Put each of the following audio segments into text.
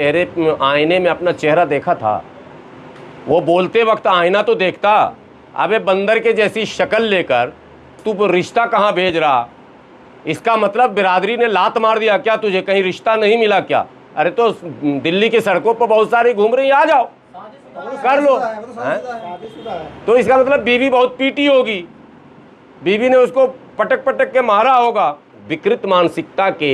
चेहरे आईने में अपना चेहरा देखा था, वो बोलते वक्त आईना तो देखता। अबे बंदर के जैसी शक्ल लेकर तू रिश्ता कहाँ भेज रहा? इसका मतलब बिरादरी ने लात मार दिया क्या तुझे? कहीं रिश्ता नहीं मिला क्या? अरे तो दिल्ली की सड़कों पर बहुत सारी घूम रही, आ जाओ कर लो। तो इसका मतलब बीवी बहुत पीटी होगी, बीवी ने उसको पटक पटक के मारा होगा। विकृत मानसिकता के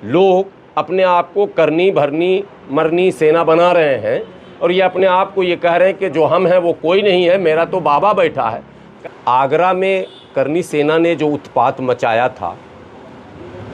लोग अपने आप को करनी भरनी मरनी सेना बना रहे हैं और ये अपने आप को ये कह रहे हैं कि जो हम हैं वो कोई नहीं है, मेरा तो बाबा बैठा है। आगरा में करनी सेना ने जो उत्पात मचाया था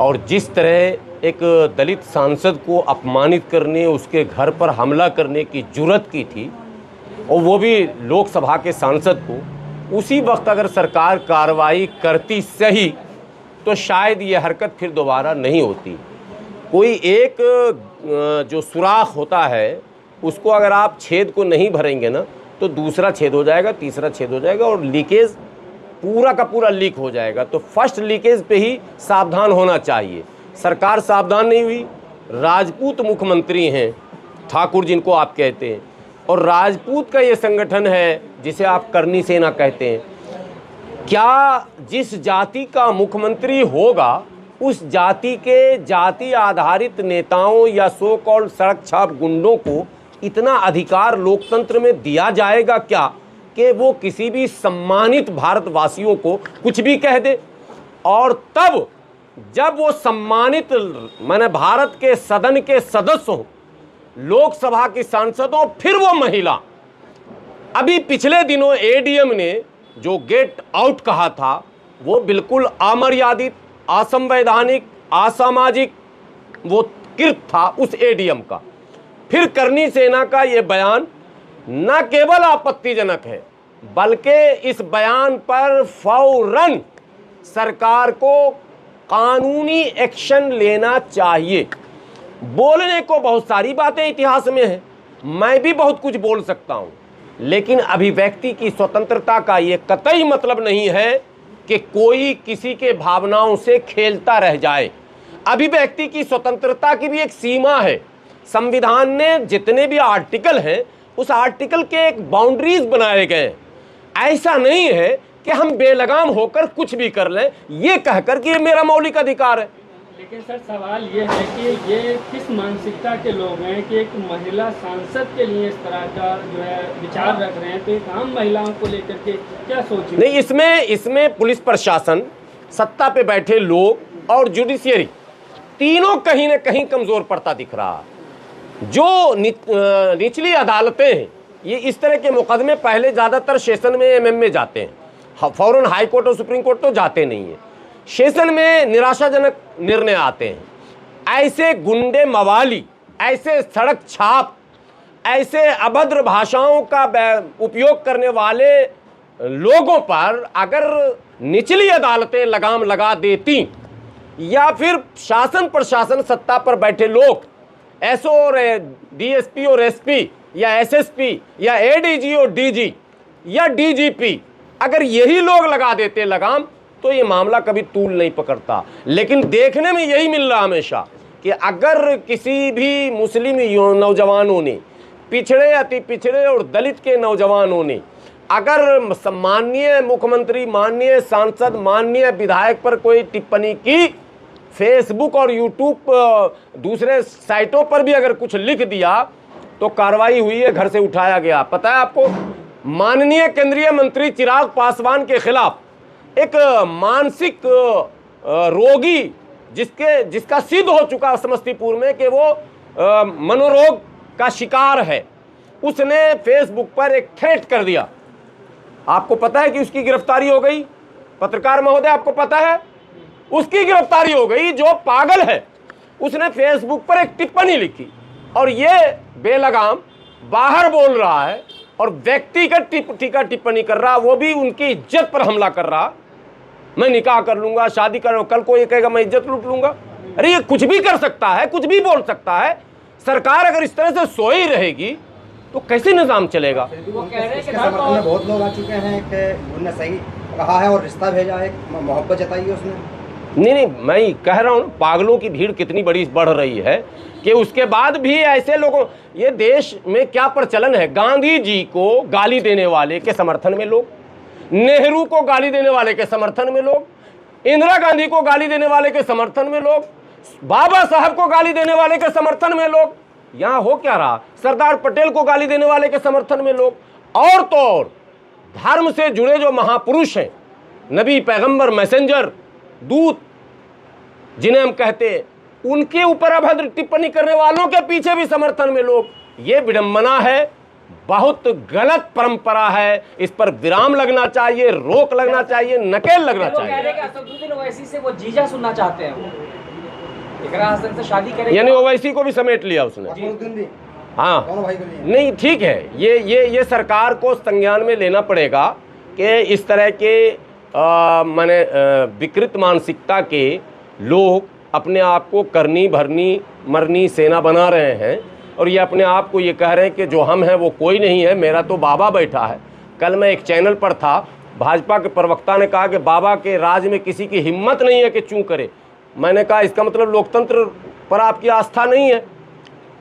और जिस तरह एक दलित सांसद को अपमानित करने, उसके घर पर हमला करने की जुर्रत की थी, और वो भी लोकसभा के सांसद को, उसी वक्त अगर सरकार कार्रवाई करती सही तो शायद ये हरकत फिर दोबारा नहीं होती। कोई एक जो सुराख होता है उसको अगर आप छेद को नहीं भरेंगे ना तो दूसरा छेद हो जाएगा, तीसरा छेद हो जाएगा और लीकेज पूरा का पूरा लीक हो जाएगा। तो फर्स्ट लीकेज पे ही सावधान होना चाहिए। सरकार सावधान नहीं हुई। राजपूत मुख्यमंत्री हैं, ठाकुर जिनको आप कहते हैं, और राजपूत का ये संगठन है जिसे आप करनी सेना कहते हैं। क्या जिस जाति का मुख्यमंत्री होगा उस जाति के जाति आधारित नेताओं या सो कॉल्ड सड़क छाप गुंडों को इतना अधिकार लोकतंत्र में दिया जाएगा क्या कि वो किसी भी सम्मानित भारतवासियों को कुछ भी कह दे? और तब जब वो सम्मानित माने भारत के सदन के सदस्य हों, लोकसभा की सांसदों, फिर वो महिला। अभी पिछले दिनों एडीएम ने जो गेट आउट कहा था वो बिल्कुल अमर्यादित, असंवैधानिक, असामाजिक वो कृत्य था उस एडीएम का। फिर करनी सेना का ये बयान न केवल आपत्तिजनक है बल्कि इस बयान पर फौरन सरकार को कानूनी एक्शन लेना चाहिए। बोलने को बहुत सारी बातें इतिहास में हैं, मैं भी बहुत कुछ बोल सकता हूं, लेकिन अभिव्यक्ति की स्वतंत्रता का ये कतई मतलब नहीं है कि कोई किसी के भावनाओं से खेलता रह जाए। अभिव्यक्ति की स्वतंत्रता की भी एक सीमा है। संविधान ने जितने भी आर्टिकल हैं उस आर्टिकल के एक बाउंड्रीज बनाए गए। ऐसा नहीं है कि हम बेलगाम होकर कुछ भी कर लें ये कहकर कि ये मेरा मौलिक अधिकार है। लेकिन सर सवाल ये है कि ये किस मानसिकता के लोग हैं कि एक महिला सांसद के लिए इस तरह का जो है विचार रख रहे हैं, तो एक आम महिलाओं को लेकर के क्या सोच? नहीं, इसमें पुलिस प्रशासन, सत्ता पे बैठे लोग और जुडिशियरी तीनों कहीं ना कहीं कमजोर पड़ता दिख रहा है। जो निचली अदालतें हैं ये इस तरह के मुकदमे पहले ज़्यादातर सेशन में एमएम में जाते हैं, फौरन हाई कोर्ट और सुप्रीम कोर्ट तो जाते नहीं हैं। सेशन में निराशाजनक निर्णय आते हैं। ऐसे गुंडे मवाली, ऐसे सड़क छाप, ऐसे अभद्र भाषाओं का उपयोग करने वाले लोगों पर अगर निचली अदालतें लगाम लगा देती या फिर शासन प्रशासन सत्ता पर बैठे लोग एसओ और डीएसपी और एसपी या एसएसपी या एडीजी और डीजी या डीजीपी, अगर यही लोग लगा देते लगाम तो ये मामला कभी तूल नहीं पकड़ता। लेकिन देखने में यही मिल रहा हमेशा कि अगर किसी भी मुस्लिम नौजवानों ने, पिछड़े अति पिछड़े और दलित के नौजवानों ने अगर माननीय मुख्यमंत्री, माननीय सांसद, माननीय विधायक पर कोई टिप्पणी की, फेसबुक और यूट्यूब दूसरे साइटों पर भी अगर कुछ लिख दिया तो कार्रवाई हुई है, घर से उठाया गया। पता है आपको, माननीय केंद्रीय मंत्री चिराग पासवान के खिलाफ एक मानसिक रोगी जिसका सिद्ध हो चुका समस्तीपुर में कि वो मनोरोग का शिकार है, उसने फेसबुक पर एक थ्रेट कर दिया। आपको पता है कि उसकी गिरफ्तारी हो गई? पत्रकार महोदय, आपको पता है उसकी गिरफ्तारी हो गई? जो पागल है उसने फेसबुक पर एक टिप्पणी लिखी और ये बेलगाम बाहर बोल रहा है और व्यक्तिगत टिप्पणी कर रहा, वो भी उनकी इज्जत पर हमला कर रहा। मैं निकाह कर लूंगा, शादी कर, कल को ये कहेगा मैं इज्जत लूट लूंगा। अरे ये कुछ भी कर सकता है, कुछ भी बोल सकता है। सरकार अगर इस तरह से सोई रहेगी तो कैसे निजाम चलेगा? वो कह रहे हैं कि समर्थन में बहुत लोग आ चुके हैं कि उन्होंने सही कहा है और रिश्ता भेजा है, मोहब्बत जताई है उसने। नहीं, मैं कह रहा हूँ पागलों की भीड़ कितनी बड़ी बढ़ रही है। कि उसके बाद भी ऐसे लोगों, ये देश में क्या प्रचलन है, गांधी जी को गाली देने वाले के समर्थन में लोग, नेहरू को गाली देने वाले के समर्थन में लोग, इंदिरा गांधी को गाली देने वाले के समर्थन में लोग, बाबा साहब को गाली देने वाले के समर्थन में लोग, यहां हो क्या रहा, सरदार पटेल को गाली देने वाले के समर्थन में लोग, और तो और धर्म से जुड़े जो महापुरुष हैं, नबी, पैगंबर, मैसेंजर, दूत जिन्हें हम कहते हैं, उनके ऊपर अभद्र टिप्पणी करने वालों के पीछे भी समर्थन में लोग। ये विडंबना है, बहुत गलत परंपरा है, इस पर विराम लगना चाहिए, रोक लगना चाहिए, नकेल लगना चाहिए। असदुद्दीन ओवैसी से वो जीजा सुनना चाहते हैं, वो इकरा हसन से शादी करेंगे, यानी ओवैसी को भी समेट लिया उसने। अकबरुद्दीन भी हाँ, दोनों भाई को लिए। नहीं ठीक है, ये सरकार को संज्ञान में लेना पड़ेगा कि इस तरह के माने विकृत मानसिकता के लोग अपने आप को करनी भरनी मरनी सेना बना रहे हैं, और ये अपने आप को ये कह रहे हैं कि जो हम हैं वो कोई नहीं है, मेरा तो बाबा बैठा है। कल मैं एक चैनल पर था, भाजपा के प्रवक्ता ने कहा कि बाबा के राज में किसी की हिम्मत नहीं है कि चूं करे। मैंने कहा इसका मतलब लोकतंत्र पर आपकी आस्था नहीं है।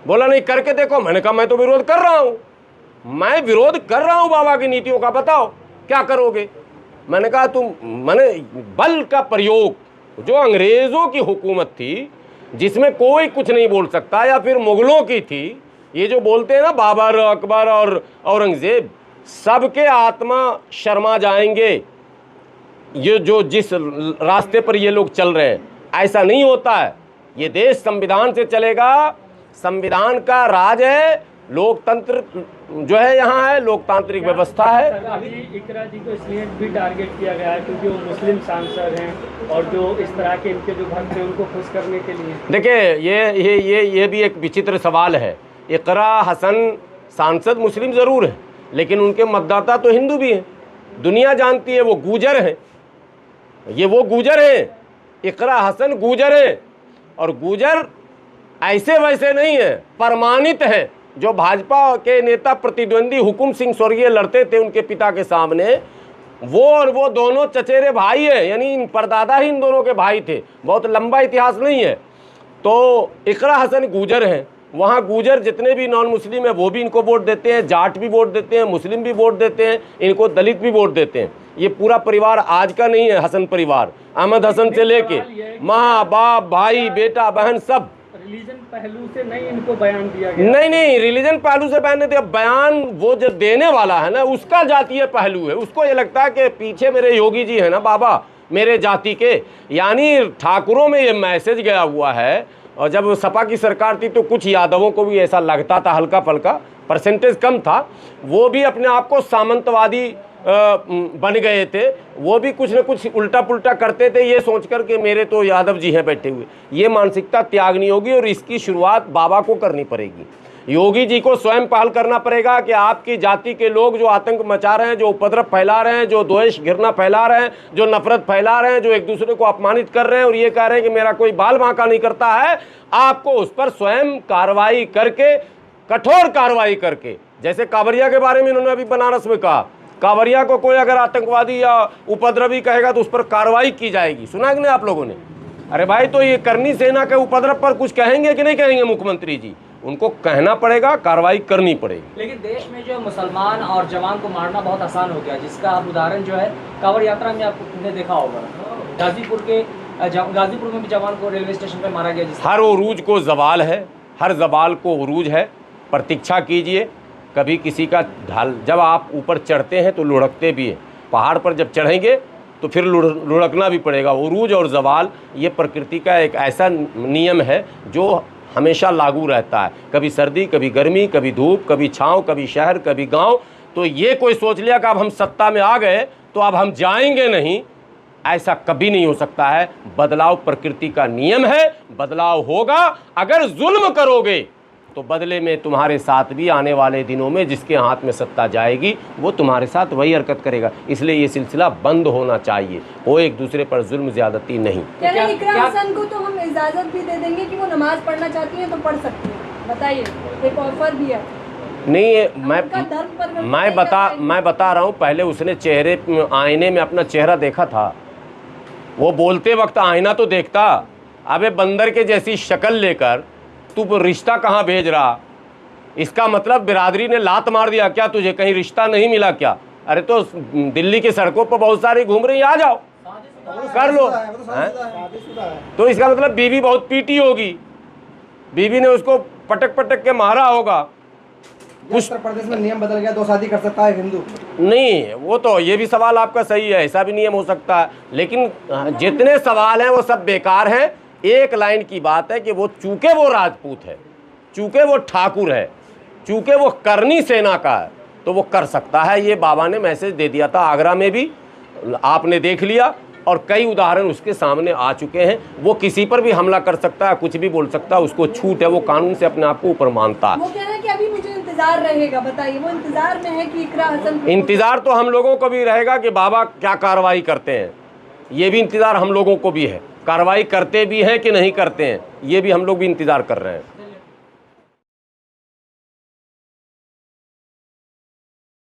बोला नहीं, करके देखो। मैंने कहा मैं तो विरोध कर रहा हूँ, मैं विरोध कर रहा हूँ बाबा की नीतियों का, बताओ क्या करोगे। मैंने कहा तुम मैंने बल का प्रयोग, जो अंग्रेज़ों की हुकूमत थी जिसमें कोई कुछ नहीं बोल सकता, या फिर मुग़लों की थी, ये जो बोलते हैं ना बाबर, अकबर और औरंगज़ेब, सबके आत्मा शर्मा जाएंगे ये जो जिस रास्ते पर ये लोग चल रहे हैं। ऐसा नहीं होता है, ये देश संविधान से चलेगा, संविधान का राज है, लोकतंत्र जो है यहाँ है, लोकतांत्रिक व्यवस्था है। अभी इकरा जी को इसलिए भी टारगेट किया गया है क्योंकि वो मुस्लिम सांसद हैं, और जो इस तरह के इनके जो भक्त हैं उनको खुश करने के लिए। देखिए ये भी एक विचित्र सवाल है। इकरा हसन सांसद मुस्लिम ज़रूर है, लेकिन उनके मतदाता तो हिंदू भी हैं, दुनिया जानती है, वो गूजर हैं, वो गूजर हैं, इकरा हसन गूजर हैं, और गूजर ऐसे वैसे नहीं है, प्रमाणित है। जो भाजपा के नेता प्रतिद्वंदी हुकुम सिंह स्वर्गीय लड़ते थे उनके पिता के सामने, वो और वो दोनों चचेरे भाई हैं, यानी परदादा ही इन दोनों के भाई थे, बहुत लंबा इतिहास नहीं है। तो इकरा हसन गूजर हैं, वहाँ गूजर जितने भी नॉन मुस्लिम हैं वो भी इनको वोट देते हैं, जाट भी वोट देते हैं, मुस्लिम भी वोट देते हैं, इनको दलित भी वोट देते हैं। ये पूरा परिवार आज का नहीं है, हसन परिवार, अहमद हसन से लेके माँ बाप भाई बेटा बहन सब। रिलीजन पहलू से नहीं इनको बयान दिया गया। नहीं, रिलीजन पहलू से बयान नहीं दिया, बयान वो जो देने वाला है ना उसका जातीय पहलू है। उसको ये लगता है कि पीछे मेरे योगी जी है ना बाबा मेरे जाति के, यानी ठाकुरों में ये मैसेज गया हुआ है। और जब सपा की सरकार थी तो कुछ यादवों को भी ऐसा लगता था, हल्का फल्का, परसेंटेज कम था, वो भी अपने आप को सामंतवादी बन गए थे, वो भी कुछ न कुछ उल्टा पुल्टा करते थे, ये सोच कर के मेरे तो यादव जी हैं बैठे हुए। ये मानसिकता त्यागनी होगी, और इसकी शुरुआत बाबा को करनी पड़ेगी। योगी जी को स्वयं पहल करना पड़ेगा कि आपकी जाति के लोग जो आतंक मचा रहे हैं, जो उपद्रव फैला रहे हैं, जो द्वेष घृणा फैला रहे हैं, जो नफरत फैला रहे हैं, जो एक दूसरे को अपमानित कर रहे हैं और ये कह रहे हैं कि मेरा कोई बाल बांका नहीं करता है, आपको उस पर स्वयं कार्रवाई करके, कठोर कार्रवाई करके, जैसे कांवरिया के बारे में इन्होंने अभी बनारस में कहा, कांवरिया को कोई अगर आतंकवादी या उपद्रवी कहेगा तो उस पर कार्रवाई की जाएगी। सुना कि नहीं आप लोगों ने? अरे भाई, तो ये करनी सेना के उपद्रव पर कुछ कहेंगे कि नहीं कहेंगे मुख्यमंत्री जी? उनको कहना पड़ेगा, कार्रवाई करनी पड़ेगी। लेकिन देश में जो मुसलमान और जवान को मारना बहुत आसान हो गया, जिसका आप उदाहरण जो है कांवड़ यात्रा में आपने देखा होगा, गाजीपुर में भी जवान को रेलवे स्टेशन पर मारा गया। हर उरूज को जवाल है, हर जवाल को उरूज है। प्रतीक्षा कीजिए, कभी किसी का ढाल, जब आप ऊपर चढ़ते हैं तो लुढ़कते भी हैं, पहाड़ पर जब चढ़ेंगे तो फिर लुढ़कना भी पड़ेगा। उरूज और जवाल ये प्रकृति का एक ऐसा नियम है जो हमेशा लागू रहता है, कभी सर्दी, कभी गर्मी, कभी धूप, कभी छाँव, कभी शहर, कभी गांव। तो ये कोई सोच लिया कि अब हम सत्ता में आ गए तो अब हम जाएंगे नहीं, ऐसा कभी नहीं हो सकता है। बदलाव प्रकृति का नियम है, बदलाव होगा। अगर जुल्म करोगे तो बदले में तुम्हारे साथ भी आने वाले दिनों में जिसके हाथ में सत्ता जाएगी वो तुम्हारे साथ वही हरकत करेगा। इसलिए ये सिलसिला बंद होना चाहिए, वो एक दूसरे पर जुल्म ज्यादती नहीं। क्या इकरा हसन को तो हम इजाजत भी दे देंगे कि वो नमाज पढ़ना चाहती हैं तो पढ़ सकती हैं, बताइए, एक ऑफर भी है। नहीं, मैं बता रहा हूँ, पहले उसने आईने में अपना चेहरा देखा था, वो बोलते वक्त आईना तो देखता। अबे बंदर के जैसी शक्ल लेकर तू रिश्ता कहाँ भेज रहा? इसका मतलब बिरादरी ने लात मार दिया क्या तुझे? कहीं रिश्ता नहीं मिला क्या? अरे तो दिल्ली की सड़कों पर बहुत सारी घूम रही, आ जाओ कर लो। तो इसका मतलब बीवी बहुत पीटी होगी, बीवी ने उसको पटक पटक के मारा होगा। उत्तर प्रदेश में नियम बदल गया, 2 शादी कर सकता है हिंदू। नहीं, वो तो ये भी सवाल आपका सही है, ऐसा भी नियम हो सकता है, लेकिन जितने सवाल हैं वो सब बेकार हैं। एक लाइन की बात है कि वो चूंकि वो राजपूत है, चूंकि वो ठाकुर है, चूंकि वो करनी सेना का है, तो वो कर सकता है। ये बाबा ने मैसेज दे दिया था आगरा में भी, आपने देख लिया, और कई उदाहरण उसके सामने आ चुके हैं। वो किसी पर भी हमला कर सकता है, कुछ भी बोल सकता है, उसको छूट है, वो कानून से अपने आप को ऊपर मानता है। वो कह रहे हैं कि अभी मुझे इंतजार रहेगा, बताइए वो इंतजार में है कि इकरा हसन। इंतजार तो हम लोगों को भी रहेगा कि बाबा क्या कार्रवाई करते हैं, ये भी इंतजार हम लोगों को भी है। कार्रवाई करते भी हैं कि नहीं करते हैं, ये भी हम लोग भी इंतजार कर रहे हैं।